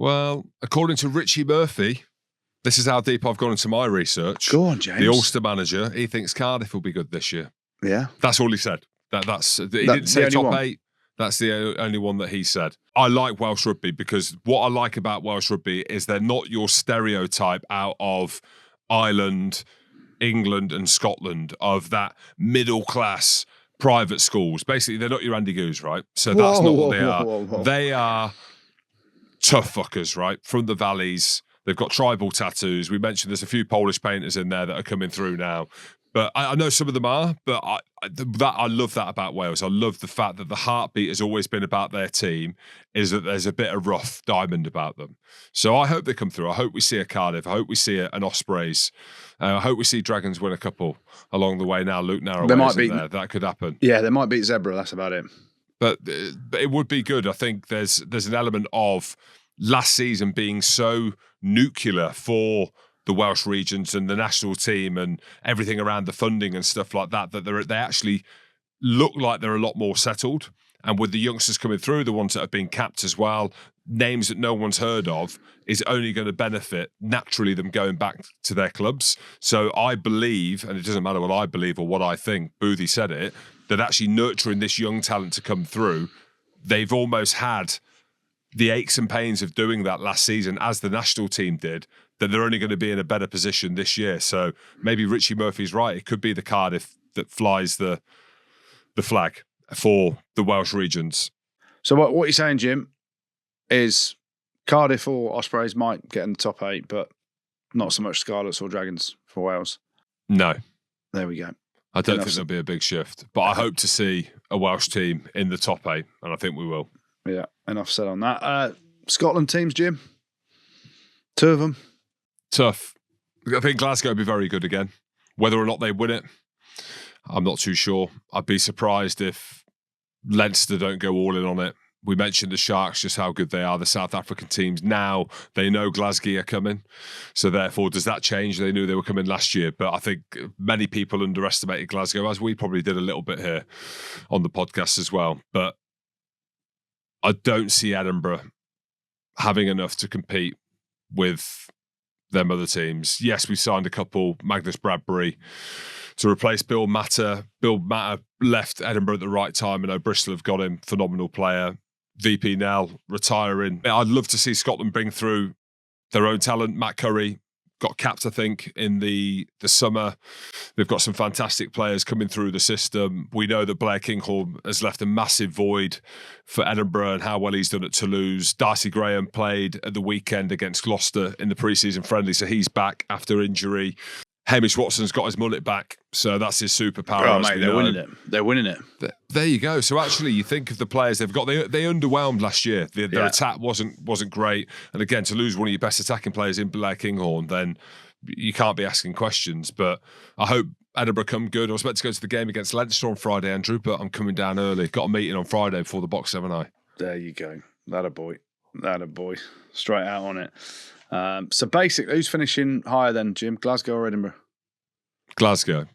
Well, according to Richie Murphy, this is how deep I've gone into my research. Go on, James. The Ulster manager, he thinks Cardiff will be good this year. Yeah. That's all he said. He didn't say top 8. That's the only one that he said. I like Welsh rugby because what I like about Welsh rugby is they're not your stereotype out of Ireland, England and Scotland of that middle class private schools. Basically, they're not your Andy Goos, right? So that's not what they are. They are tough fuckers, right? From the valleys. They've got tribal tattoos. We mentioned there's a few Polish painters in there that are coming through now. But I know some of them are, but I love that about Wales. I love the fact that the heartbeat has always been about their team, is that there's a bit of rough diamond about them. So I hope they come through. I hope we see a Cardiff. I hope we see an Ospreys. I hope we see Dragons win a couple along the way now. Luke Narroway isn't there. That could happen. Yeah, they might beat Zebra. That's about it. But it would be good. I think there's an element of last season being so nuclear for the Welsh regions and the national team and everything around the funding and stuff like that, that they actually look like they're a lot more settled. And with the youngsters coming through, the ones that have been capped as well, names that no one's heard of, is only going to benefit naturally them going back to their clubs. So I believe, and it doesn't matter what I believe or what I think, Boothie said it, that actually nurturing this young talent to come through, they've almost had the aches and pains of doing that last season, as the national team did, that they're only going to be in a better position this year. So maybe Richie Murphy's right. It could be the Cardiff that flies the flag for the Welsh regions. So what you're saying, Jim, is Cardiff or Ospreys might get in the top 8, but not so much Scarlets or Dragons for Wales? No. There we go. I don't think there'll be a big shift, but I hope to see a Welsh team in the top 8, and I think we will. Yeah, enough said on that. Scotland teams, Jim? 2 of them? Tough. I think Glasgow will be very good again. Whether or not they win it, I'm not too sure. I'd be surprised if Leinster don't go all in on it. We mentioned the Sharks, just how good they are. The South African teams, now they know Glasgow are coming. So therefore, does that change? They knew they were coming last year. But I think many people underestimated Glasgow, as we probably did a little bit here on the podcast as well. But I don't see Edinburgh having enough to compete with them other teams. Yes, we signed a couple, Magnus Bradbury to replace Bill Matter. Bill Matter left Edinburgh at the right time, and Bristol have got him, phenomenal player. VP Nell retiring. I'd love to see Scotland bring through their own talent. Matt Curry got capped, I think, in the summer. They've got some fantastic players coming through the system. We know that Blair Kinghorn has left a massive void for Edinburgh and how well he's done at Toulouse. Darcy Graham played at the weekend against Gloucester in the pre-season friendly, so he's back after injury. Hamish Watson's got his mullet back, so that's his superpower. Oh, mate, they're winning it. They're winning it. There you go. So actually, you think of the players they've got. They underwhelmed last year. Their attack wasn't great. And again, to lose one of your best attacking players in Blair Kinghorn, then you can't be asking questions. But I hope Edinburgh come good. I was meant to go to the game against Leinster on Friday, Andrew, but I'm coming down early. Got a meeting on Friday before the box, haven't I? There you go. That a boy. Straight out on it. So basically, who's finishing higher then, Jim? Glasgow or Edinburgh? Glasgow.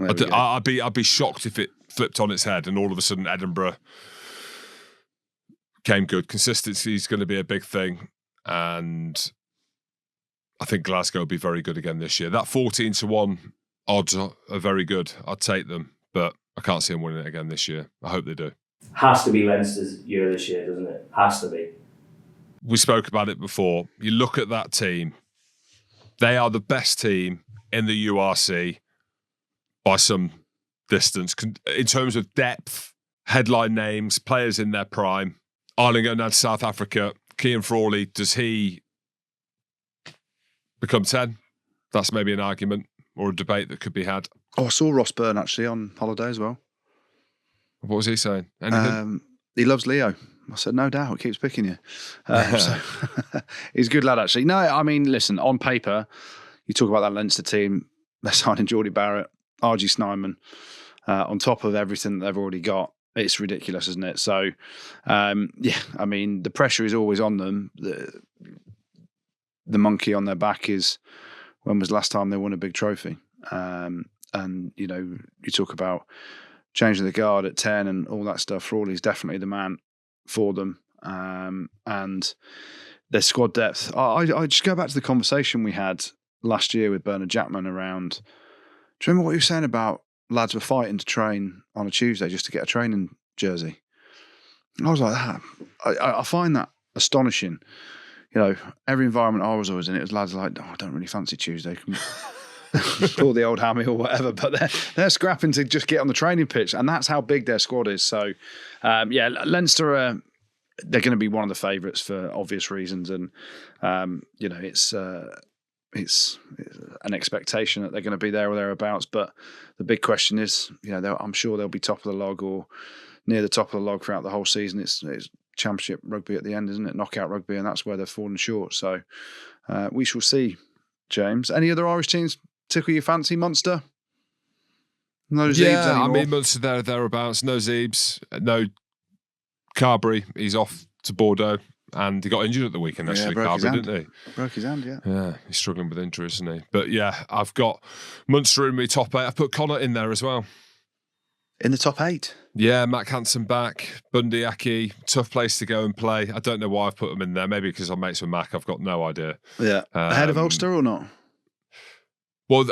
I'd be shocked if it flipped on its head and all of a sudden Edinburgh came good. Consistency is going to be a big thing, and I think Glasgow will be very good again this year. That 14-1 odds are very good. I'd take them, but I can't see them winning it again this year. I hope they do. Has to be Leinster's year this year, doesn't it? Has to be. We spoke about it before. You look at that team, they are the best team in the URC by some distance. In terms of depth, headline names, players in their prime. Ireland going down to South Africa. Cian Frawley, does he become 10? That's maybe an argument or a debate that could be had. Oh, I saw Ross Byrne actually on holiday as well. What was he saying? Anything? He loves Leo. I said, no doubt, keeps picking you. So, he's a good lad, actually. No, I mean, listen, on paper, you talk about that Leinster team, they're signing Geordie Barrett, RG Snyman, on top of everything that they've already got. It's ridiculous, isn't it? So, yeah, I mean, the pressure is always on them. The monkey on their back is, when was the last time they won a big trophy? And, you know, you talk about changing the guard at 10 and all that stuff. Frawley's definitely the man for them. And their squad depth. I just go back to the conversation we had last year with Bernard Jackman around. Do you remember what you were saying about lads were fighting to train on a Tuesday just to get a training jersey? And I was like that. I find that astonishing. You know, every environment I was always in, it was lads like, I don't really fancy Tuesday. Call the old hammy or whatever, but they're scrapping to just get on the training pitch, and that's how big their squad is. So, Leinster they're going to be one of the favourites for obvious reasons, and it's an expectation that they're going to be there or thereabouts. But the big question is, I'm sure they'll be top of the log or near the top of the log throughout the whole season. It's championship rugby at the end, isn't it? Knockout rugby, and that's where they're falling short. So we shall see. James, any other Irish teams tickle your fancy? Munster? No Zeebs anymore? I mean, Munster thereabouts. No Zeebs. No Carberry. He's off to Bordeaux. And he got injured at the weekend, actually, Carberry, didn't he? Broke his hand, yeah. Yeah, he's struggling with injuries, isn't he? But yeah, I've got Munster in my top 8. I've put Connacht in there as well. In the top 8? Yeah, Mac Hansen back, Bundy Aki, tough place to go and play. I don't know why I've put them in there. Maybe because I'm mates with Mac. I've got no idea. Yeah. Ahead of Ulster or not? Well,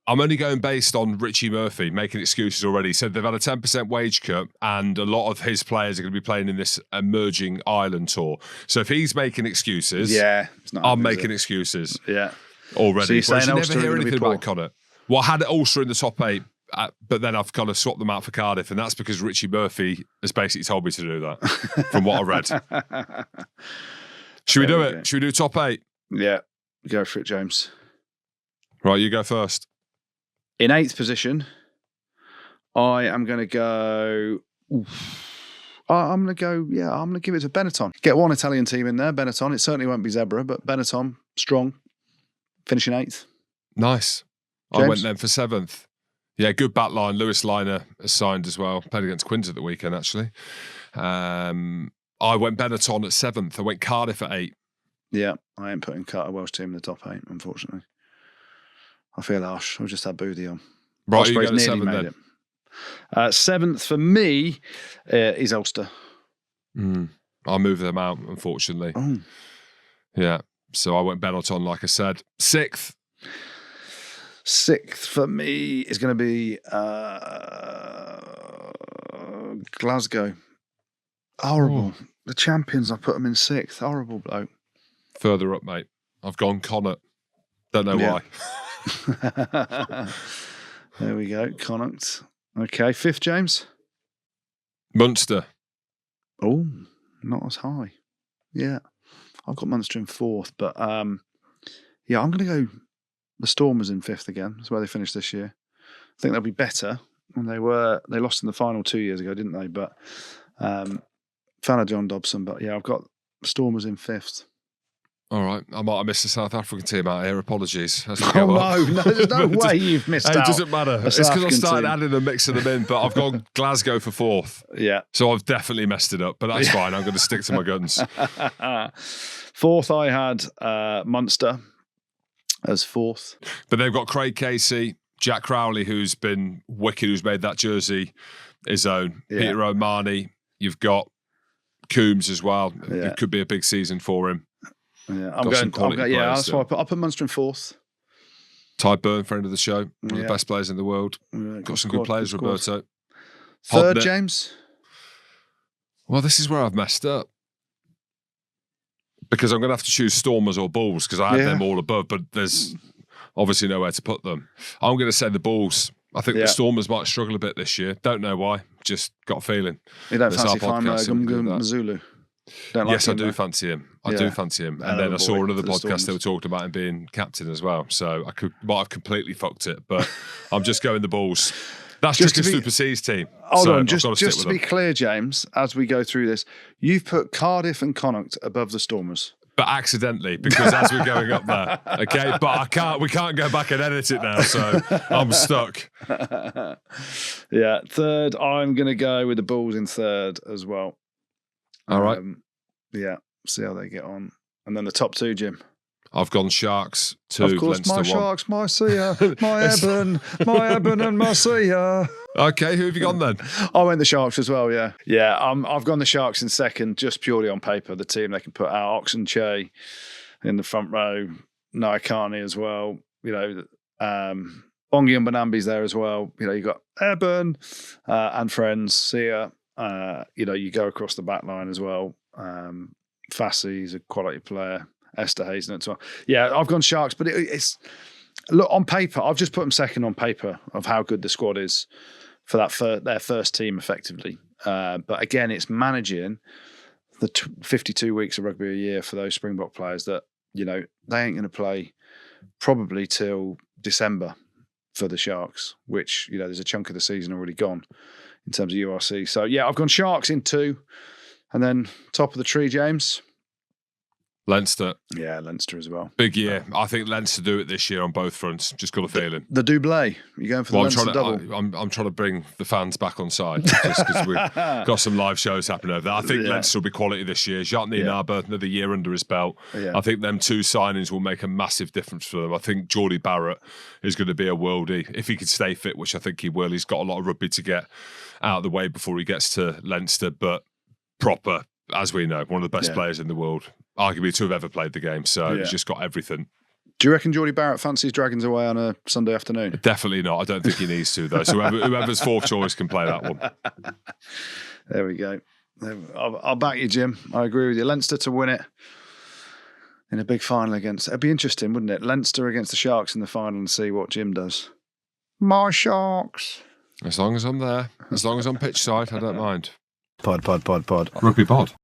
I'm only going based on Richie Murphy making excuses already. He said they've had a 10% wage cut and a lot of his players are going to be playing in this emerging Ireland tour. So if he's making excuses, I'm making excuses. Yeah. Already. So you're saying Ulster never hear anything about Connacht. Well, I had Ulster in the top 8, but then I've kind of swapped them out for Cardiff, and that's because Richie Murphy has basically told me to do that, from what I read. Should we do it? Should we do top 8? Yeah. Go for it, James. Right, you go first. In 8th position, I am going to go. I'm going to give it to Benetton. Get one Italian team in there, Benetton. It certainly won't be Zebra, but Benetton, strong, finishing 8th. Nice. James? I went then for 7th. Yeah, good back line. Louis Lynagh has signed as well. Played against Quins at the weekend, actually. I went Benetton at 7th. I went Cardiff at 8. Yeah, I ain't putting a Welsh team in the top 8, unfortunately. I feel harsh. I've just had Boothie on. Right, you go to 7 then. 7th for me is Ulster. I'll move them out, unfortunately. Oh. Yeah, so I went Benetton, like I said. 6th. 6th for me is going to be Glasgow. Horrible. Oh. The champions, I put them in 6th. Horrible bloke. Further up, mate. I've gone Connacht. Don't know why. There we go. Connacht. Okay, 5th, James? Munster. Oh, not as high. Yeah. I've got Munster in 4th, but I'm going to go the Stormers in 5th again. That's where they finished this year. I think they'll be better. And they lost in the final 2 years ago, didn't they? But fan of John Dobson, but yeah, I've got the Stormers in 5th. All right, I might have missed the South African team out here. Apologies. No, there's no way you've missed out. It doesn't matter. It's because I started adding and mixing them in, but I've gone Glasgow for 4th. Yeah. So I've definitely messed it up, but that's fine. I'm going to stick to my guns. 4th, I had Munster as 4th. But they've got Craig Casey, Jack Crowley, who's been wicked, who's made that jersey his own. Yeah. Peter O'Mahony. You've got Coombs as well. Yeah. It could be a big season for him. Yeah, that's why I put Munster in 4th. Ty Byrne, friend of the show, one of the best players in the world. Yeah, got some good players, Roberto. 3rd, James? Well, this is where I've messed up. Because I'm going to have to choose Stormers or Bulls, because I had them all above, but there's obviously nowhere to put them. I'm going to say the Bulls. I think the Stormers might struggle a bit this year. Don't know why. Just got a feeling. You don't fancy Mazulu? Yes, I do fancy him. I do fancy him. And then I saw another podcast they were talking about him being captain as well. So I might have completely fucked it, but I'm just going the Bulls. That's just a Super C's team. Hold on, just to be clear, James, as we go through this, you've put Cardiff and Connacht above the Stormers. But accidentally, because as we're going up there, okay? But we can't go back and edit it now, so I'm stuck. Yeah, 3rd, I'm going to go with the Bulls in 3rd as well. All right. Yeah, see how they get on. And then the top 2, Jim. I've gone Sharks 2, of course, Leinster my 1. Sharks, my Sia, my Eben and my Sia. Okay, who have you gone then? I went the Sharks as well, yeah. Yeah, I've gone the Sharks in second, just purely on paper. The team they can put out, Oxenche in the front row, Naikani as well. You know, Bongi and Bonambi's there as well. You know, you've got Airburn and Friends, Sia. You know, you go across the back line as well. Fassie's a quality player. Esther Hazen as well. Yeah, I've gone Sharks, but it's... Look, on paper, I've just put them second on paper of how good the squad is for that their first team, effectively. But again, it's managing the 52 weeks of rugby a year for those Springbok players that, you know, they ain't going to play probably till December for the Sharks, which, you know, there's a chunk of the season already gone in terms of URC. So, yeah, I've gone Sharks in 2. And then top of the tree, James. Leinster. Yeah, Leinster as well. Big year. I think Leinster do it this year on both fronts. Just got a feeling. The doublé. You're going for the Leinster double? I'm trying to bring the fans back on side just because we've got some live shows happening over there. I think Leinster will be quality this year. Jacques Nienaber, another year under his belt. Yeah. I think them 2 signings will make a massive difference for them. I think Geordie Barrett is going to be a worldie if he can stay fit, which I think he will. He's got a lot of rugby to get out of the way before he gets to Leinster, but proper, as we know, one of the best players in the world. Arguably to have ever played the game, so he's just got everything. Do you reckon Geordie Barrett fancies Dragons away on a Sunday afternoon? Definitely not. I don't think he needs to, though. So whoever's fourth choice can play that one. There we go. I'll back you, Jim. I agree with you. Leinster to win it in a big final against... It'd be interesting, wouldn't it? Leinster against the Sharks in the final and see what Jim does. My Sharks. As long as I'm there. As long as I'm pitch side, I don't mind. Pod. Rugby pod.